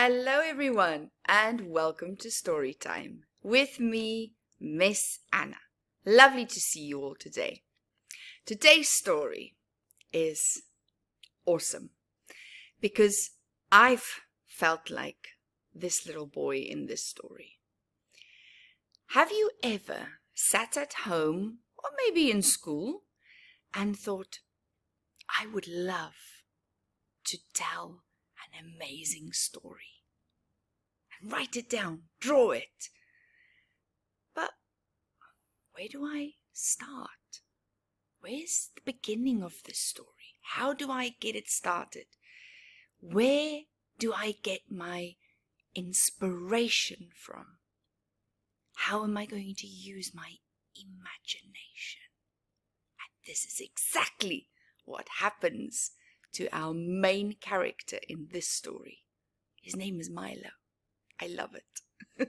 Hello everyone and welcome to Storytime with me, Miss Anna. Lovely to see you all today. Today's story is awesome because I've felt like this little boy in this story. Have you ever sat at home or maybe in school and thought, I would love to tell an amazing story and write it down, draw it. But where do I start? Where's the beginning of this story? How do I get it started? Where do I get my inspiration from? How am I going to use my imagination? And this is exactly what happens to our main character in this story. His name is Milo. I love it.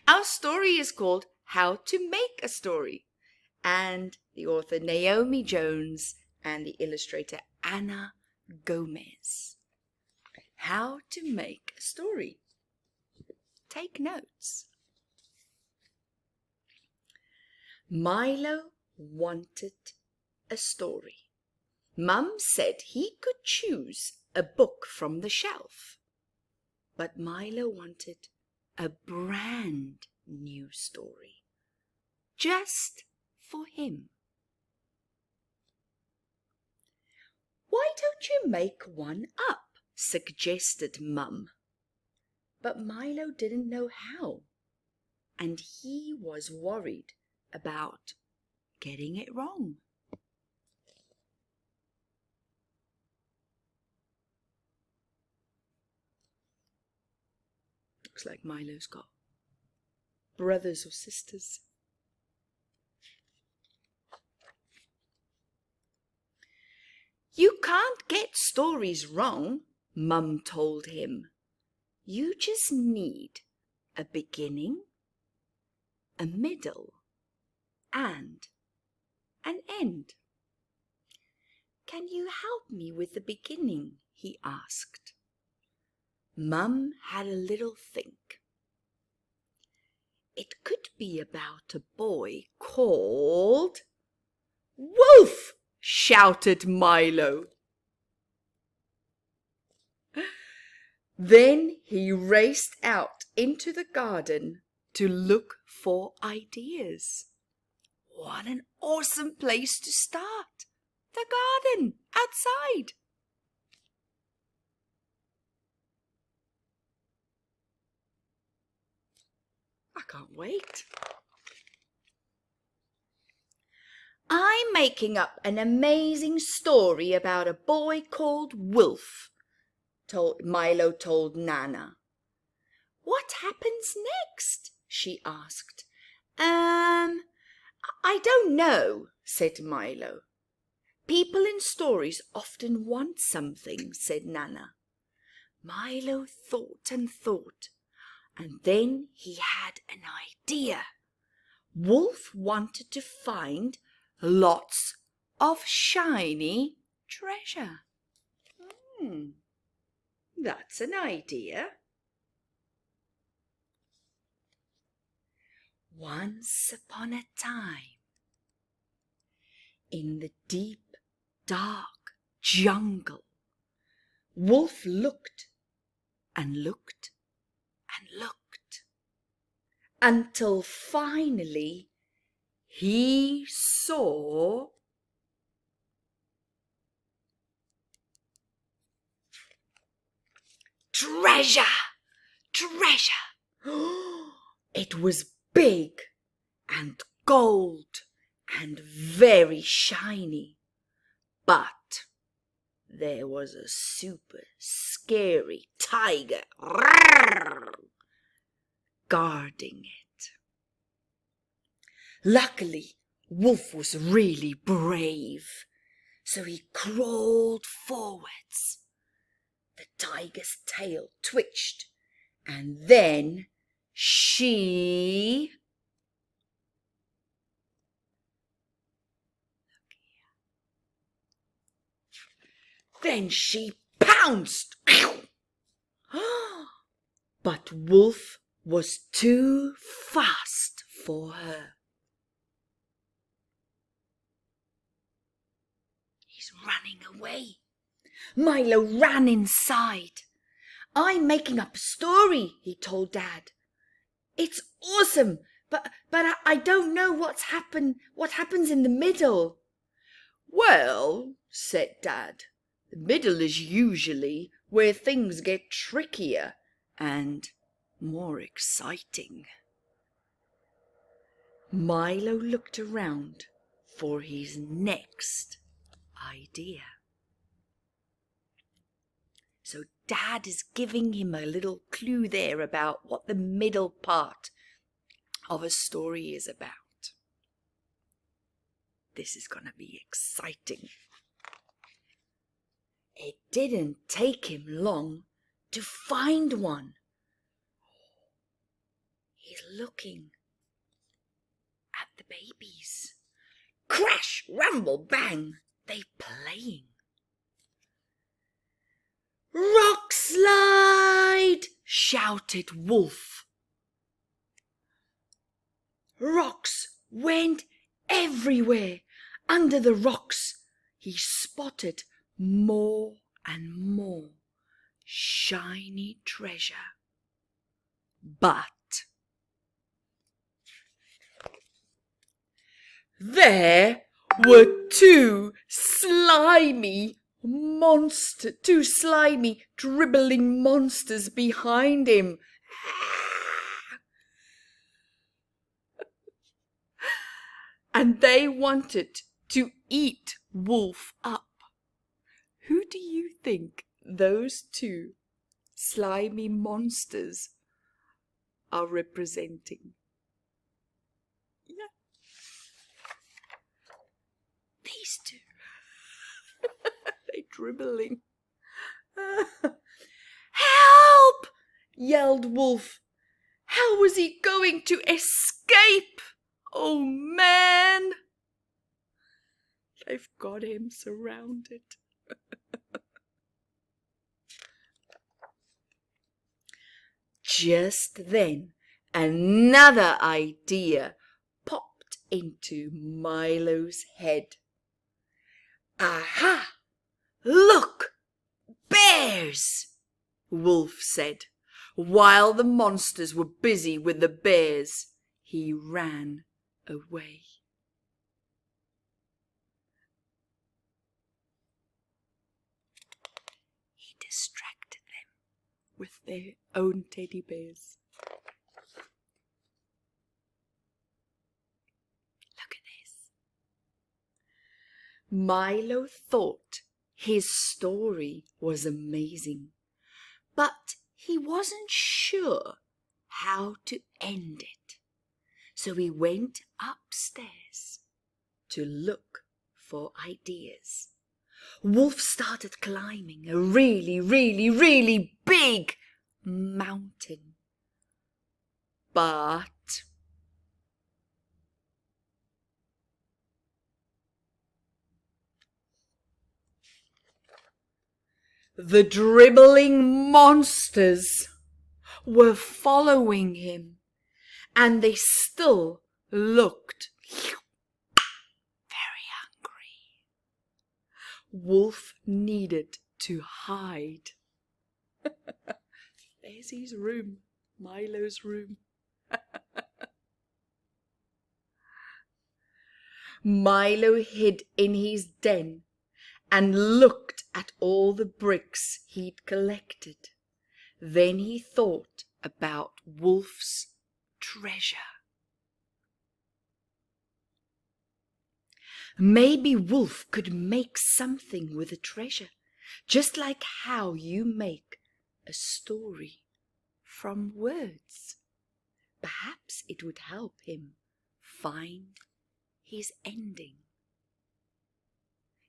Our story is called How to Make a Story, and the author Naomi Jones and the illustrator Anna Gomez. How to make a story. Take notes. Milo wanted a story. Mum said he could choose a book from the shelf, but Milo wanted a brand new story, just for him. Why don't you make one up? Suggested Mum. But Milo didn't know how, and he was worried about getting it wrong. Looks like Milo's got brothers or sisters. You can't get stories wrong, Mum told him. You just need a beginning, a middle, and an end. Can you help me with the beginning? He asked. Mum had a little think. It could be about a boy called Wolf, shouted Milo. Then he raced out into the garden to look for ideas. What an awesome place to start! The garden, outside. I can't wait. I'm making up an amazing story about a boy called Wolf, Milo told Nana. What happens next? She asked. I don't know, said Milo. People in stories often want something, said Nana. Milo thought and thought, and then he had an idea. Wolf wanted to find lots of shiny treasure. That's an idea. Once upon a time, in the deep, dark jungle, Wolf looked and looked and looked until finally he saw treasure! It was big and gold and very shiny, but there was a super scary tiger guarding it. Luckily, Wolf was really brave, so he crawled forwards. The tiger's tail twitched, and then she... Then she pounced. But Wolf was too fast for her. He's running away. Milo ran inside. "I'm making up a story," he told Dad. "It's awesome, but I don't know what happens in the middle." "Well," said Dad, "the middle is usually where things get trickier and more exciting." Milo looked around for his next idea. So Dad is giving him a little clue there about what the middle part of a story is about. This is going to be exciting. It didn't take him long to find one. He's looking at the babies. Crash, rumble, bang, they're playing. "Rock slide!" shouted Wolf. Rocks went everywhere. Under the rocks, he spotted more and more shiny treasure. But there were two slimy, dribbling monsters behind him. And they wanted to eat Wolf up. Who do you think those two slimy monsters are representing? Yeah. These two. They're dribbling. "Help!" yelled Wolf. How was he going to escape? Oh man! They've got him surrounded. Just then, another idea popped into Milo's head. Aha! Look! Bears! Wolf said. While the monsters were busy with the bears, he ran away. He distracted them with their own teddy bears. Look at this. Milo thought his story was amazing, but he wasn't sure how to end it. So he went upstairs to look for ideas. Wolf started climbing a really big mountain. But the dribbling monsters were following him, and they still looked very hungry. Wolf needed to hide. There's his room, Milo's room. Milo hid in his den and looked at all the bricks he'd collected. Then he thought about Wolf's treasure. Maybe Wolf could make something with the treasure, just like how you make a story from words. Perhaps it would help him find his ending.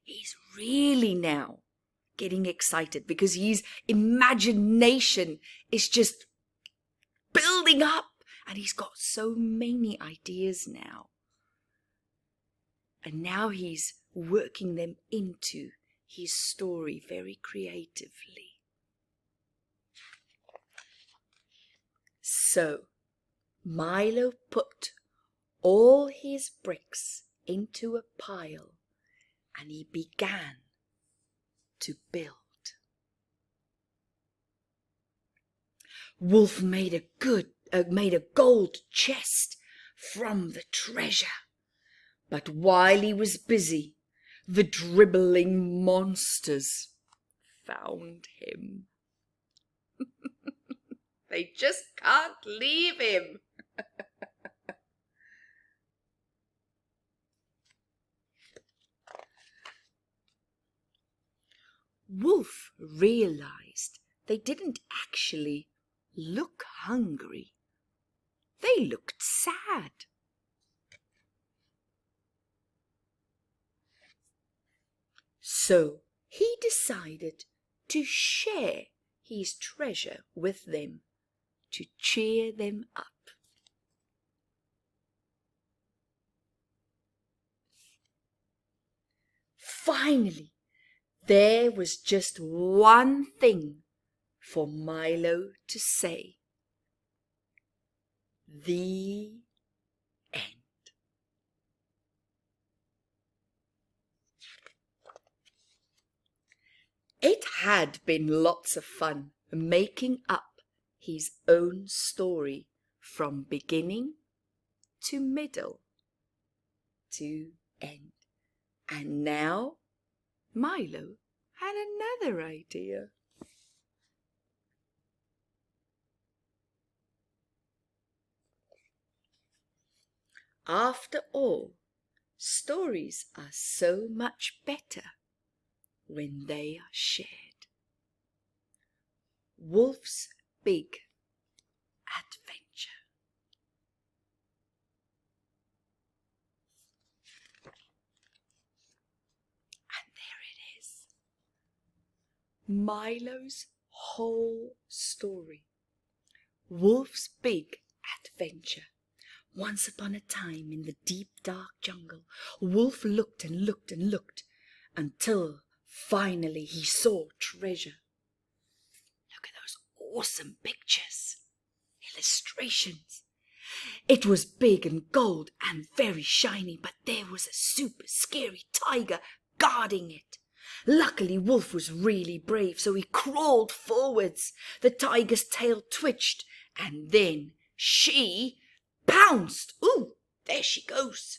He's really now getting excited because his imagination is just building up and he's got so many ideas now. And now he's working them into his story very creatively. So Milo put all his bricks into a pile and he began to build. Wolf made a gold chest from the treasure. But while he was busy, the dribbling monsters found him. They just can't leave him. Wolf realized they didn't actually look hungry. They looked sad. So he decided to share his treasure with them to cheer them up. Finally, there was just one thing for Milo to say. The end. It had been lots of fun making up his own story from beginning to middle to end. And now Milo had another idea. After all, stories are so much better when they are shared. Wolf's Big Adventure. And there it is. Milo's whole story. Wolf's Big Adventure. Once upon a time in the deep dark jungle, Wolf looked and looked and looked until finally he saw treasure. Look at those awesome pictures, illustrations. It was big and gold and very shiny, but there was a super scary tiger guarding it. Luckily, Wolf was really brave, so he crawled forwards. The tiger's tail twitched, and then she pounced. Ooh, there she goes.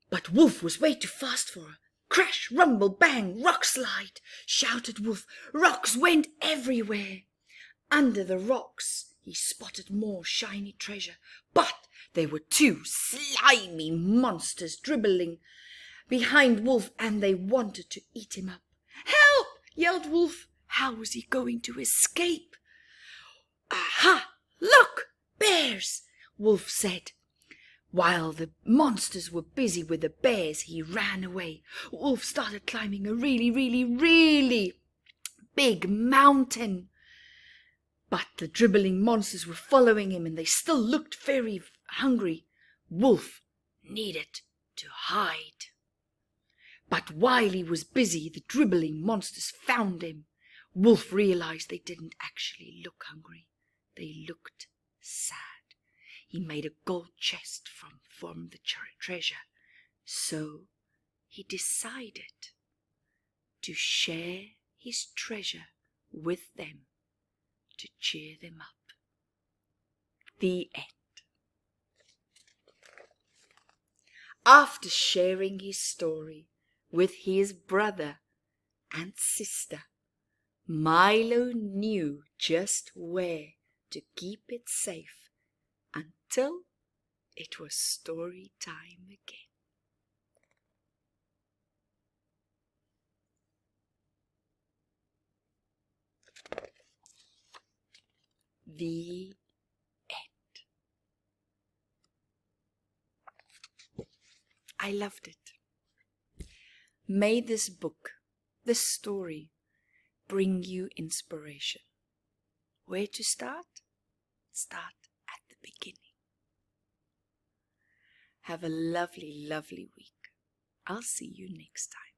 But Wolf was way too fast for her. Crash, rumble, bang, rock slide, shouted Wolf. Rocks went everywhere. Under the rocks, he spotted more shiny treasure, but there were two slimy monsters dribbling behind Wolf, and they wanted to eat him up. Help! Yelled Wolf. How was he going to escape? Aha! Look! Bears! Wolf said. While the monsters were busy with the bears, he ran away. Wolf started climbing a really big mountain. But the dribbling monsters were following him, and they still looked very hungry. Wolf needed to hide. But while he was busy, the dribbling monsters found him. Wolf realized they didn't actually look hungry. They looked sad. He made a gold chest from the treasure. So he decided to share his treasure with them to cheer them up. The end. After sharing his story with his brother and sister, Milo knew just where to keep it safe until it was story time again. The end. I loved it. May this book, this story, bring you inspiration. Where to start? Start at the beginning. Have a lovely week. I'll see you next time.